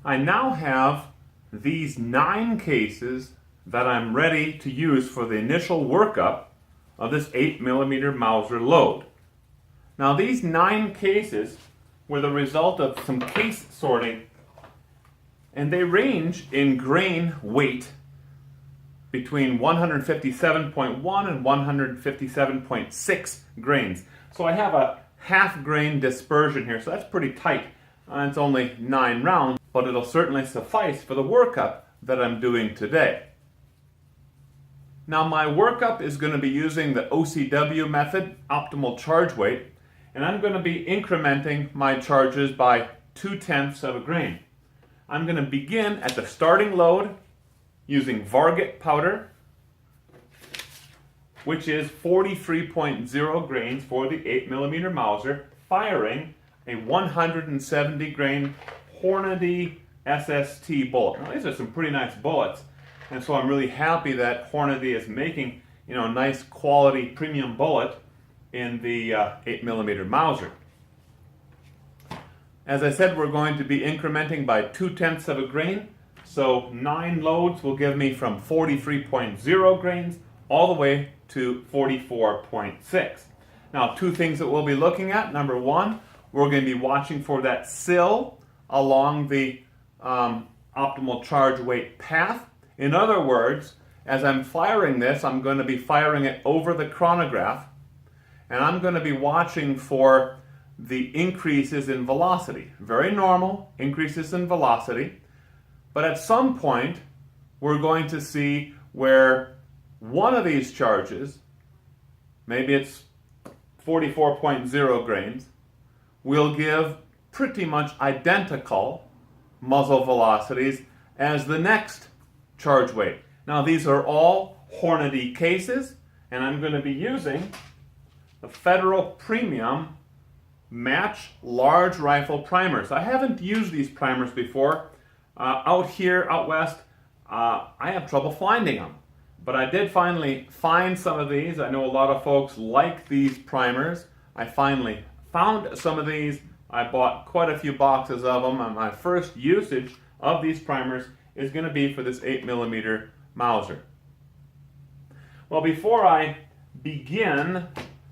I now have these 9 cases that I'm ready to use for the initial workup of this 8mm Mauser load. Now these 9 cases were the result of some case sorting, and they range in grain weight between 157.1 and 157.6 grains. So I have a half grain dispersion here, so that's pretty tight. It's only 9 rounds, but it'll certainly suffice for the workup that I'm doing today. Now my workup is going to be using the OCW method, optimal charge weight, and I'm going to be incrementing my charges by 0.2 of a grain. I'm going to begin at the starting load using Varget powder, which is 43.0 grains for the 8mm Mauser, firing a 170 grain Hornady SST bullet. Now these are some pretty nice bullets, and so I'm really happy that Hornady is making, a nice quality premium bullet in the 8mm Mauser. As I said, we're going to be incrementing by 0.2 of a grain, so 9 loads will give me from 43.0 grains all the way to 44.6. Now, 2 things that we'll be looking at. Number 1, we're going to be watching for that sill along the optimal charge weight path. In other words, as I'm firing this, I'm going to be firing it over the chronograph, and I'm going to be watching for the increases in velocity. Very normal increases in velocity, but at some point we're going to see where one of these charges, maybe it's 44.0 grains, will give pretty much identical muzzle velocities as the next charge weight. Now these are all Hornady cases, and I'm going to be using the Federal Premium Match Large Rifle Primers. I haven't used these primers before. Out here, out west, I have trouble finding them. But I did finally find some of these. I know a lot of folks like these primers. I finally found some of these. I bought quite a few boxes of them, and my first usage of these primers is going to be for this 8mm Mauser. Well, before I begin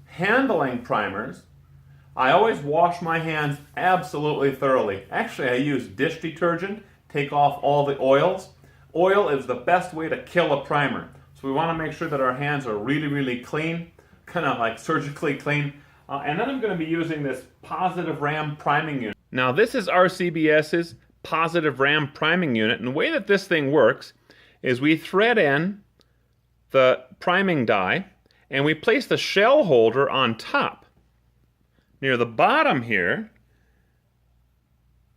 handling primers, I always wash my hands absolutely thoroughly. Actually, I use dish detergent, take off all the oils. Oil is the best way to kill a primer. So we want to make sure that our hands are really, really clean, kind of like surgically clean. And then I'm going to be using this positive RAM priming unit. Now this is RCBS's positive RAM priming unit, and the way that this thing works is we thread in the priming die and we place the shell holder on top. Near the bottom here,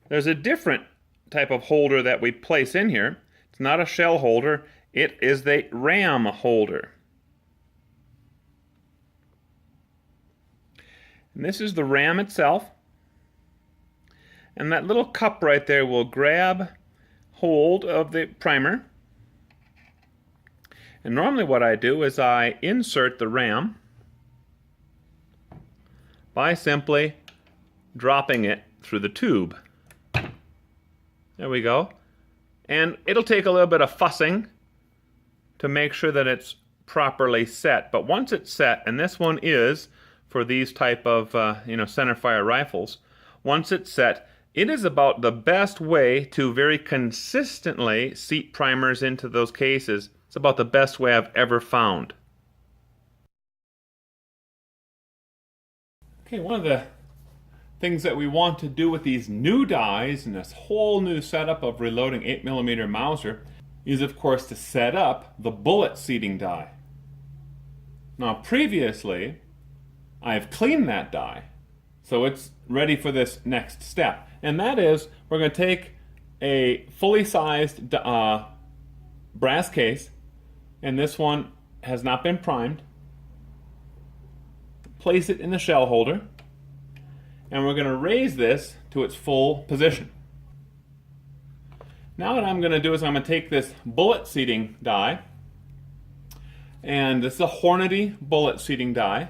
there's a different type of holder that we place in here. It's not a shell holder, it is the RAM holder. And this is the RAM itself. And that little cup right there will grab hold of the primer. And normally what I do is I insert the RAM by simply dropping it through the tube. There we go. And it'll take a little bit of fussing to make sure that it's properly set. But once it's set, and this one is for these type of centerfire rifles, once it's set, it is about the best way to very consistently seat primers into those cases. It's about the best way I've ever found. Okay, one of the things that we want to do with these new dies and this whole new setup of reloading 8mm Mauser is, of course, to set up the bullet seating die. Now, previously, I've cleaned that die, so it's ready for this next step. And that is, we're going to take a fully sized brass case, and this one has not been primed, place it in the shell holder, and we're going to raise this to its full position. Now what I'm going to do is I'm going to take this bullet seating die, and this is a Hornady bullet seating die,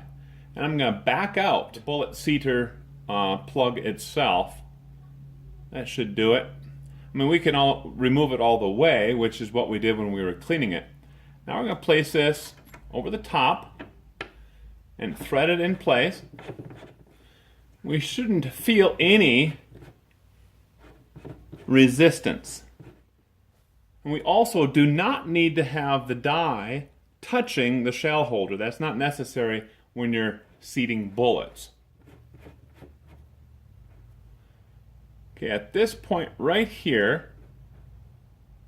and I'm going to back out the bullet seater plug itself. That should do it. I mean, we can all remove it all the way, which is what we did when we were cleaning it. Now we're going to place this over the top and thread it in place. We shouldn't feel any resistance. And we also do not need to have the die touching the shell holder. That's not necessary when you're seating bullets. Okay, at this point right here,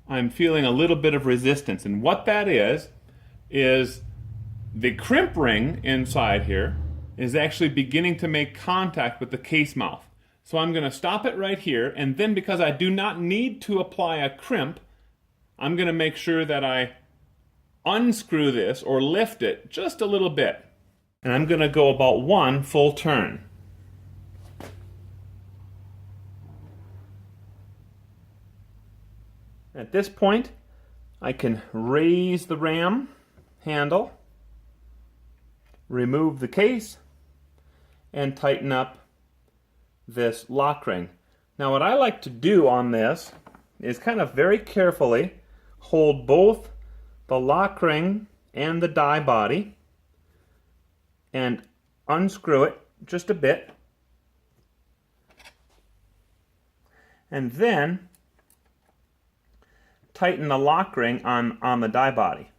I'm feeling a little bit of resistance. And what that is the crimp ring inside here is actually beginning to make contact with the case mouth. So I'm going to stop it right here, and then because I do not need to apply a crimp, I'm going to make sure that I unscrew this or lift it just a little bit. And I'm going to go about 1 full turn. At this point, I can raise the ram handle, remove the case, and tighten up this lock ring. Now what I like to do on this is kind of very carefully hold both the lock ring and the die body and unscrew it just a bit, and then tighten the lock ring on the die body.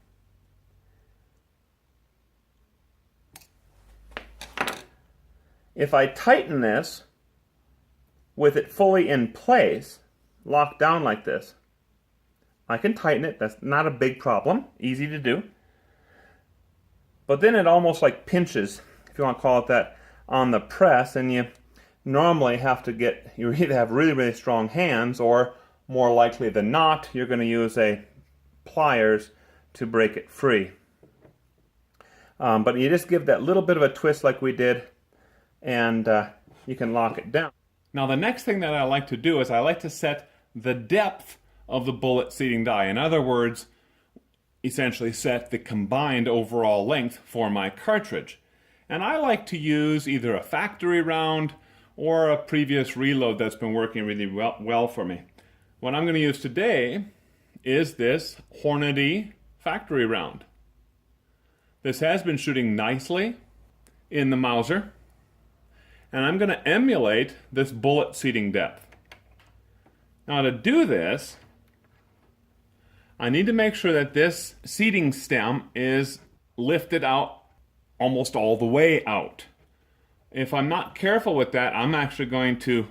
If I tighten this with it fully in place, locked down like this, I can tighten it. That's not a big problem, easy to do. But then it almost like pinches, if you want to call it that, on the press, and you normally have to you either have really, really strong hands, or more likely than not, you're going to use pliers to break it free. But you just give that little bit of a twist like we did, and you can lock it down. Now the next thing that I like to do is I like to set the depth of the bullet seating die. In other words, essentially set the combined overall length for my cartridge. And I like to use either a factory round or a previous reload that's been working really well for me. What I'm going to use today is this Hornady factory round. This has been shooting nicely in the Mauser, and I'm going to emulate this bullet seating depth. Now to do this, I need to make sure that this seating stem is lifted out almost all the way out. If I'm not careful with that, I'm actually going to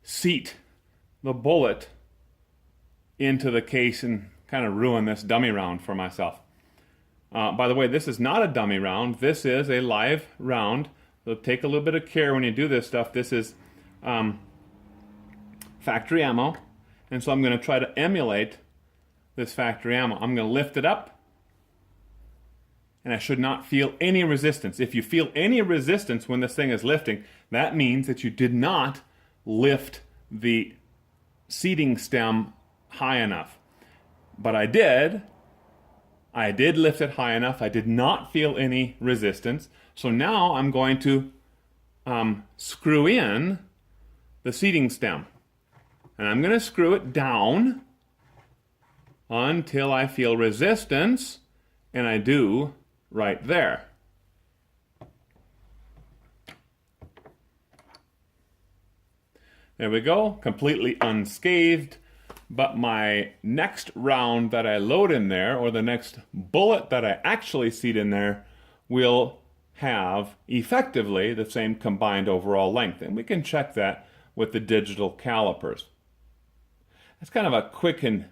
seat the bullet into the case and kind of ruin this dummy round for myself. By the way, this is not a dummy round. This is a live round. So take a little bit of care when you do this stuff. This is factory ammo, and so I'm going to try to emulate this factory ammo. I'm going to lift it up, and I should not feel any resistance. If you feel any resistance when this thing is lifting, that means that you did not lift the seating stem high enough. But I did lift it high enough. I did not feel any resistance. So now I'm going to screw in the seating stem. And I'm going to screw it down until I feel resistance, and I do right there. There we go, completely unscathed. But my next round that I load in there, or the next bullet that I actually seat in there, will have effectively the same combined overall length. And we can check that with the digital calipers. That's kind of a quick and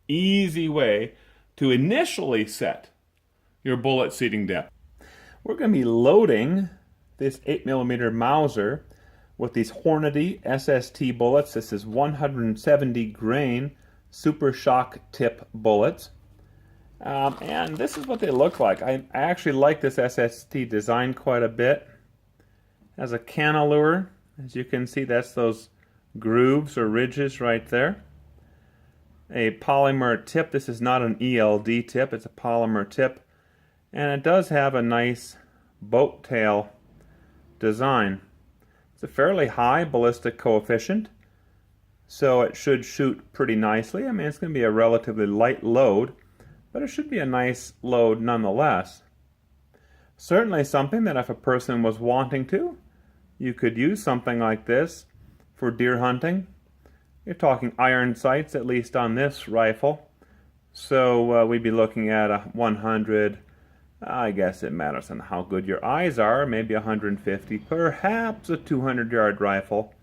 easy way to initially set your bullet seating depth. We're going to be loading this 8mm Mauser with these Hornady SST bullets. This is 170 grain Super Shock tip bullets. And this is what they look like. I actually like this SST design quite a bit. It has a cantilever. As you can see, that's those grooves or ridges right there. A polymer tip. This is not an ELD tip, it's a polymer tip. And it does have a nice boat tail design. It's a fairly high ballistic coefficient. so it should shoot pretty nicely. I mean, it's going to be a relatively light load, but it should be a nice load nonetheless. Certainly something that if a person was wanting to, you could use something like this for deer hunting. You're talking iron sights, at least on this rifle. So we'd be looking at a 100, I guess it matters on how good your eyes are, maybe 150, perhaps a 200-yard rifle.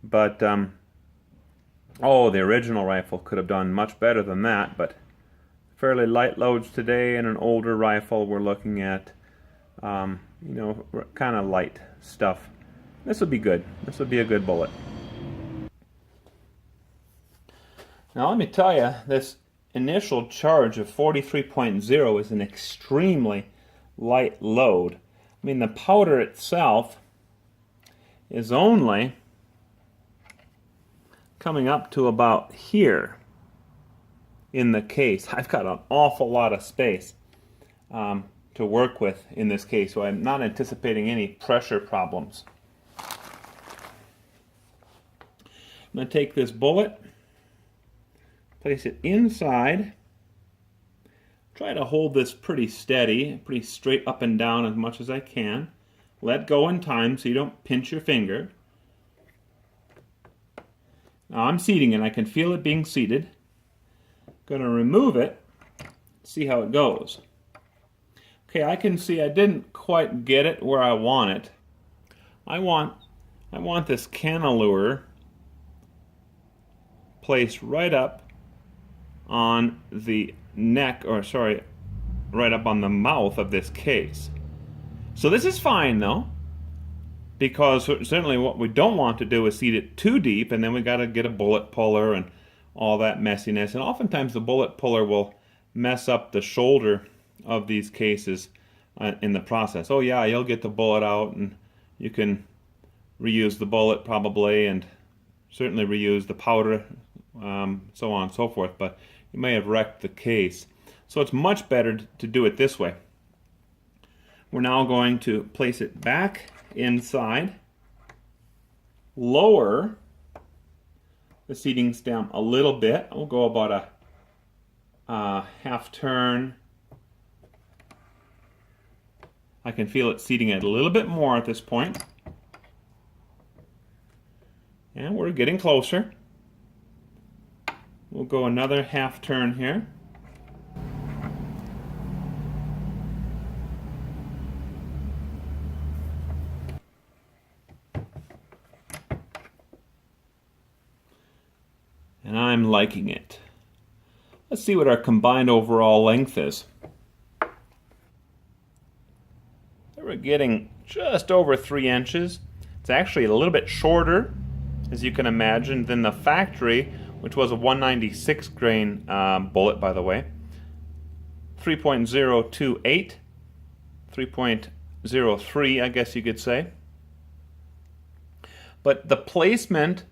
But, the original rifle could have done much better than that, but fairly light loads today and an older rifle, we're looking at, kind of light stuff. This would be good. This would be a good bullet. Now let me tell you, this initial charge of 43.0 is an extremely light load. I mean, the powder itself is only coming up to about here in the case. I've got an awful lot of space to work with in this case, so I'm not anticipating any pressure problems. I'm going to take this bullet, place it inside, try to hold this pretty steady, pretty straight up and down as much as I can. Let go in time so you don't pinch your finger. Now I'm seating it. I can feel it being seated. Going to remove it, see how it goes. Okay, I can see I didn't quite get it where I want it. I want this cantilever placed right up on the neck, right up on the mouth of this case. So this is fine though, because certainly what we don't want to do is seat it too deep, and then we got to get a bullet puller and all that messiness. And oftentimes the bullet puller will mess up the shoulder of these cases in the process. Oh yeah, you'll get the bullet out and you can reuse the bullet probably, and certainly reuse the powder, so on and so forth, but you may have wrecked the case. So it's much better to do it this way. We're now going to place it back inside, lower the seating stem a little bit. We'll go about a half turn. I can feel it seating it a little bit more at this point. And we're getting closer. We'll go another half turn here. And I'm liking it. Let's see what our combined overall length is. We're getting just over 3 inches. It's actually a little bit shorter, as you can imagine, than the factory, which was a 196 grain bullet, by the way. 3.028, 3.03, I guess you could say. But the placement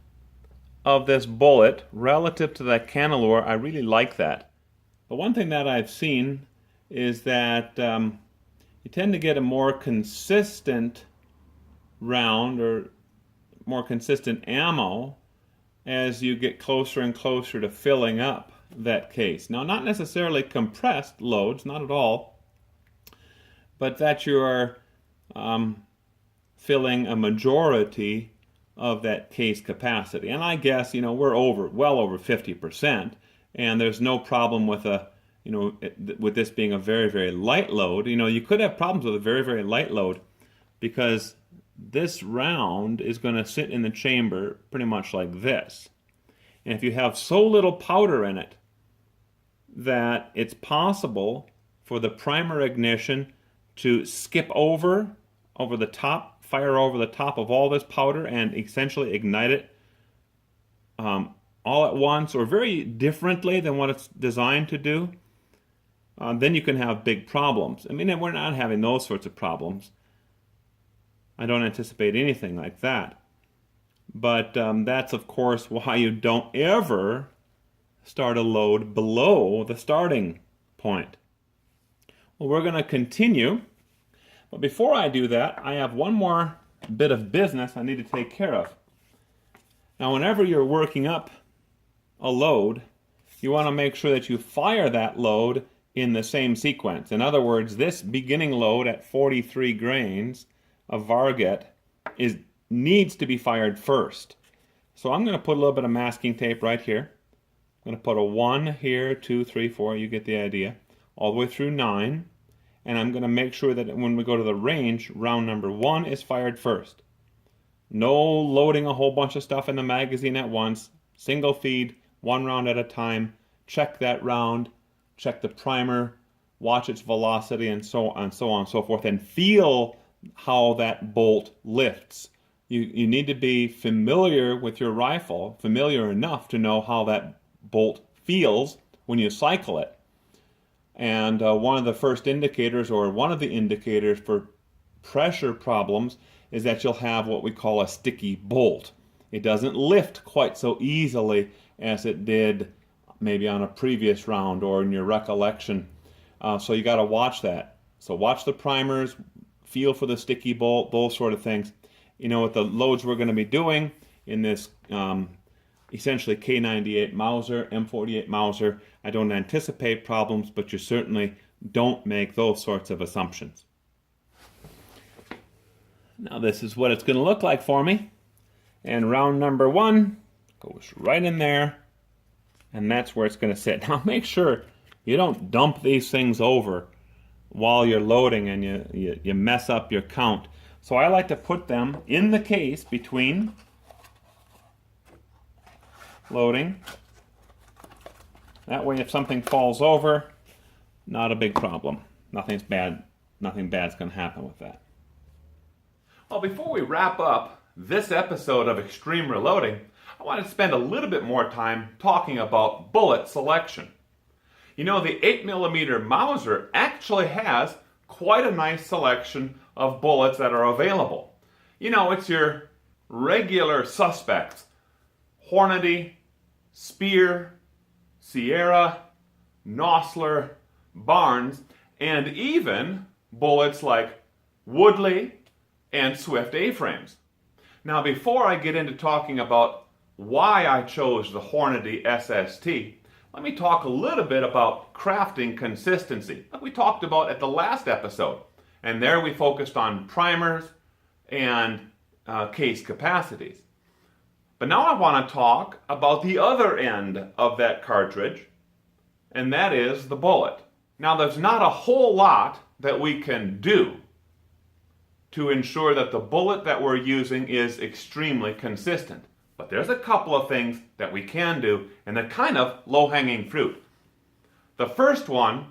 of this bullet relative to that cantilever, I really like that. But one thing that I've seen is that you tend to get a more consistent round or more consistent ammo as you get closer and closer to filling up that case. Now, not necessarily compressed loads, not at all, but that you are filling a majority of that case capacity. And I guess, we're well over 50%, and there's no problem with with this being a very, very light load. You could have problems with a very, very light load because this round is going to sit in the chamber pretty much like this. And if you have so little powder in it that it's possible for the primer ignition to skip over the top, fire over the top of all this powder and essentially ignite it all at once or very differently than what it's designed to do, then you can have big problems. I mean, we're not having those sorts of problems. I don't anticipate anything like that. But that's, of course, why you don't ever start a load below the starting point. Well, we're going to continue. But before I do that, I have one more bit of business I need to take care of. Now, whenever you're working up a load, you want to make sure that you fire that load in the same sequence. In other words, this beginning load at 43 grains of varget needs to be fired first. So I'm going to put a little bit of masking tape right here. I'm going to put a 1 here, 2, 3, 4, you get the idea, all the way through 9. And I'm going to make sure that when we go to the range, round number 1 is fired first. No loading a whole bunch of stuff in the magazine at once. Single feed, 1 round at a time. Check that round, check the primer, watch its velocity, and so on and so forth, and feel how that bolt lifts. You need to be familiar with your rifle, familiar enough to know how that bolt feels when you cycle it. And one of the first indicators, or one of the indicators for pressure problems, is that you'll have what we call a sticky bolt. It doesn't lift quite so easily as it did maybe on a previous round or in your recollection. So you got to watch that. So watch the primers, feel for the sticky bolt, those sort of things. You know, with the loads we're going to be doing in this essentially K98 Mauser, M48 Mauser, I don't anticipate problems, but you certainly don't make those sorts of assumptions. Now this is what it's going to look like for me. And round number 1 goes right in there, and that's where it's going to sit. Now make sure you don't dump these things over while you're loading and you mess up your count. So I like to put them in the case between loading. That way if something falls over, not a big problem. Nothing bad's going to happen with that. Well, before we wrap up this episode of Extreme Reloading, I want to spend a little bit more time talking about bullet selection. You know, the 8mm Mauser actually has quite a nice selection of bullets that are available. You know, it's your regular suspects: Hornady, Spear, Sierra, Nosler, Barnes, and even bullets like Woodley and Swift A-frames. Now, before I get into talking about why I chose the Hornady SST, let me talk a little bit about crafting consistency, like we talked about at the last episode. And there we focused on primers and case capacities. But now I want to talk about the other end of that cartridge, and that is the bullet. Now, there's not a whole lot that we can do to ensure that the bullet that we're using is extremely consistent. But there's a couple of things that we can do, and they're kind of low-hanging fruit. The first one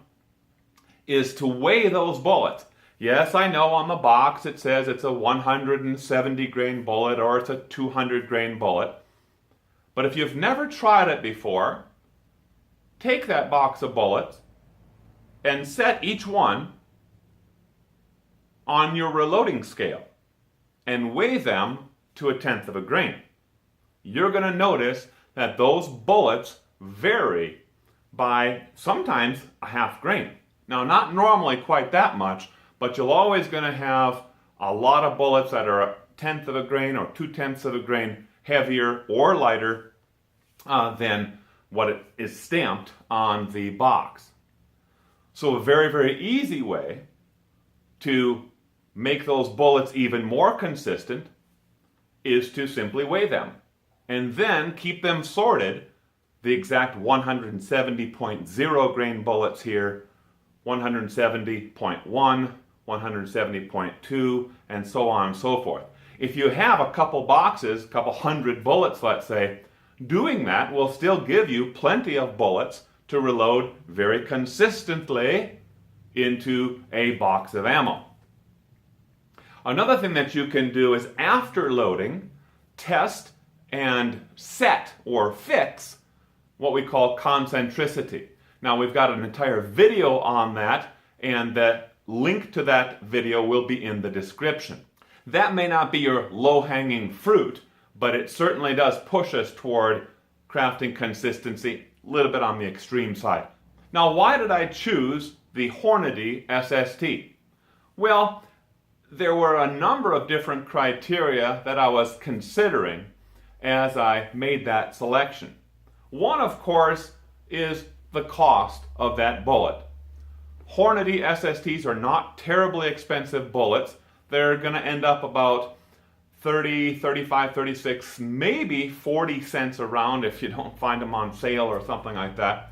is to weigh those bullets. Yes, I know on the box it says it's a 170 grain bullet or it's a 200 grain bullet. But if you've never tried it before, take that box of bullets and set each one on your reloading scale and weigh them to 1/10 of a grain. You're going to notice that those bullets vary by sometimes a 1/2 grain. Now, not normally quite that much, but you're always going to have a lot of bullets that are 1/10 of a grain or 2/10 of a grain heavier or lighter than what it is stamped on the box. So a very, very easy way to make those bullets even more consistent is to simply weigh them and then keep them sorted. The exact 170.0 grain bullets here, 170.1, 170.2, and so on and so forth. If you have a couple boxes, a couple hundred bullets, let's say, doing that will still give you plenty of bullets to reload very consistently into a box of ammo. Another thing that you can do is, after loading, test and set or fix what we call concentricity. Now, we've got an entire video on that, and the link to that video will be in the description. That may not be your low-hanging fruit, but it certainly does push us toward crafting consistency, a little bit on the extreme side. Now, why did I choose the Hornady SST? Well, there were a number of different criteria that I was considering, as I made that selection. One, of course, is the cost of that bullet. Hornady SSTs are not terribly expensive bullets. They're going to end up about 30, 35, 36, maybe 40 cents a round if you don't find them on sale or something like that.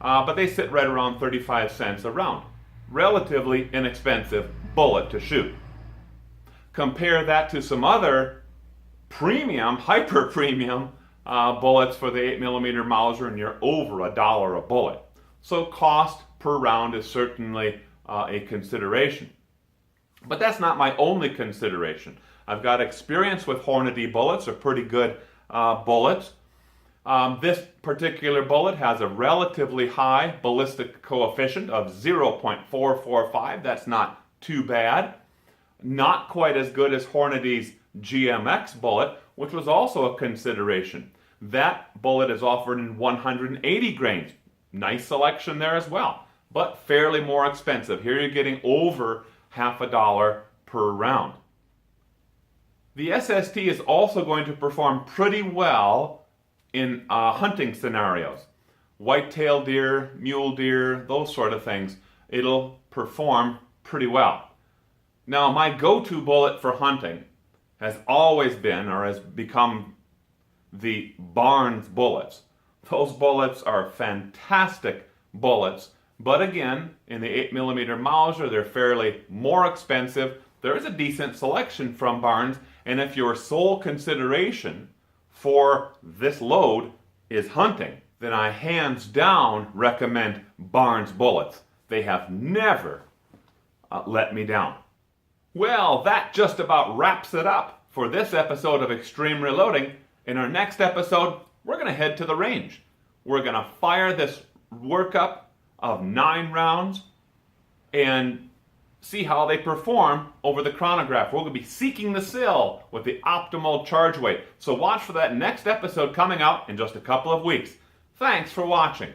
But they sit right around 35 cents a round. Relatively inexpensive bullet to shoot. Compare that to some other premium, hyper premium bullets for the 8mm Mauser, and you're over $1 a bullet. So cost per round is certainly a consideration. But that's not my only consideration. I've got experience with Hornady bullets, are pretty good bullets. This particular bullet has a relatively high ballistic coefficient of 0.445. That's not too bad. Not quite as good as Hornady's GMX bullet, which was also a consideration. That bullet is offered in 180 grains. Nice selection there as well, but fairly more expensive. Here you're getting over $50 per round. The SST is also going to perform pretty well in hunting scenarios. White-tailed deer, mule deer, those sort of things. It'll perform pretty well. Now, my go-to bullet for hunting has always been, or has become, the Barnes bullets. Those bullets are fantastic bullets, but again, in the 8mm Mauser, they're fairly more expensive. There is a decent selection from Barnes, and if your sole consideration for this load is hunting, then I hands down recommend Barnes bullets. They have never let me down. Well, that just about wraps it up for this episode of Extreme Reloading. In our next episode, we're going to head to the range. We're going to fire this Workup of 9 rounds and see how they perform over the chronograph. We're going to be seeking the sill with the optimal charge weight. So watch for that next episode coming out in just a couple of weeks. Thanks for watching.